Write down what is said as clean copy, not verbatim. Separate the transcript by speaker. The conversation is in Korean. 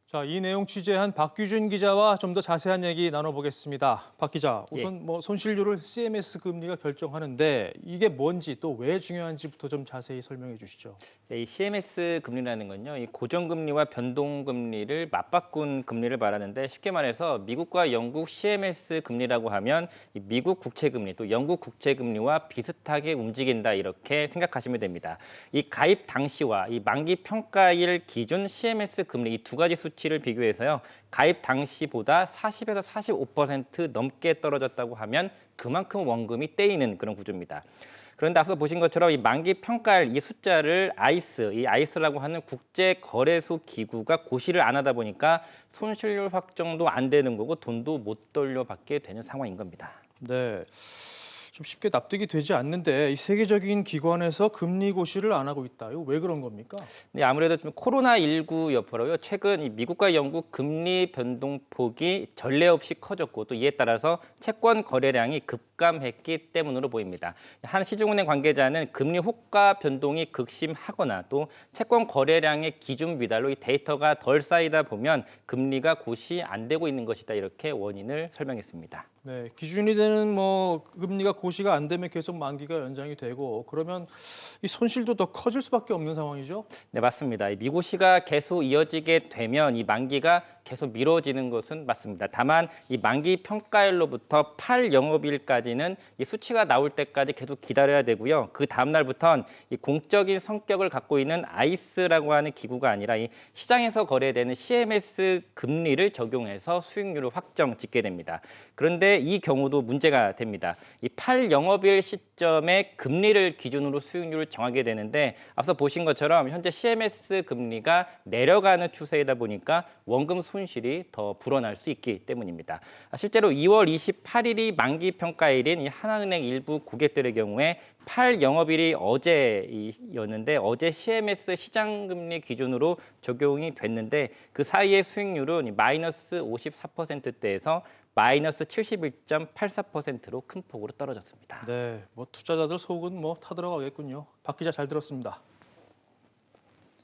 Speaker 1: 자, 이 내용 취재한 박규준 기자와 좀 더 자세한 얘기 나눠보겠습니다. 박 기자, 우선 손실률을 CMS 금리가 결정하는데 이게 뭔지 또 왜 중요한지부터 좀 자세히 설명해 주시죠.
Speaker 2: 네, 이 CMS 금리라는 건요, 이 고정금리와 변동금리를 맞바꾼 금리를 말하는데 쉽게 말해서 미국과 영국 CMS 금리라고 하면 이 미국 국채금리 또 영국 국채금리와 비슷하게 움직인다 이렇게 생각하시면 됩니다. 이 가입 당시와 이 만기 평가일 기준 CMS 금리 이 두 가지 수치를 비교해서요, 가입 당시보다 40에서 45% 넘게 떨어졌다고 하면 그만큼 원금이 떼이는 그런 구조입니다. 그런데 앞서 보신 것처럼 이 만기 평가일 이 숫자를 이 아이스라고 하는 국제 거래소 기구가 고시를 안 하다 보니까 손실률 확정도 안 되는 거고 돈도 못 돌려받게 되는 상황인 겁니다.
Speaker 1: 네, 좀 쉽게 납득이 되지 않는데 이 세계적인 기관에서 금리 고시를 안 하고 있다. 이거 왜 그런 겁니까?
Speaker 2: 네, 아무래도 좀 코로나19 여파로요. 최근 이 미국과 영국 금리 변동폭이 전례 없이 커졌고 또 이에 따라서 채권 거래량이 급감했기 때문으로 보입니다. 한 시중은행 관계자는 금리 호가 변동이 극심하거나 또 채권 거래량의 기준 미달로 이 데이터가 덜 쌓이다 보면 금리가 고시 안 되고 있는 것이다 이렇게 원인을 설명했습니다.
Speaker 1: 네, 기준이 되는 금리가 고시가 안 되면 계속 만기가 연장이 되고 그러면 이 손실도 더 커질 수밖에 없는 상황이죠.
Speaker 2: 네, 맞습니다. 이 미고시가 계속 이어지게 되면 이 만기가 계속 미뤄지는 것은 맞습니다. 다만 이 만기 평가일로부터 8영업일까지는 이 수치가 나올 때까지 계속 기다려야 되고요. 그 다음 날부터는 이 공적인 성격을 갖고 있는 아이스라고 하는 기구가 아니라 이 시장에서 거래되는 CMS 금리를 적용해서 수익률을 확정 짓게 됩니다. 그런데 이 경우도 문제가 됩니다. 이 8영업일 시점에 금리를 기준으로 수익률을 정하게 되는데 앞서 보신 것처럼 현재 CMS 금리가 내려가는 추세이다 보니까 원금 손실이 더 불어날 수 있기 때문입니다. 실제로 2월 28일이 만기 평가일인 이 하나은행 일부 고객들의 경우에 8영업일이 어제였는데 어제 CMS 시장금리 기준으로 적용이 됐는데 그 사이의 수익률은 마이너스 54%대에서 마이너스 71.84%로 큰 폭으로 떨어졌습니다.
Speaker 1: 네, 투자자들 속은 타들어가겠군요. 박 기자 잘 들었습니다.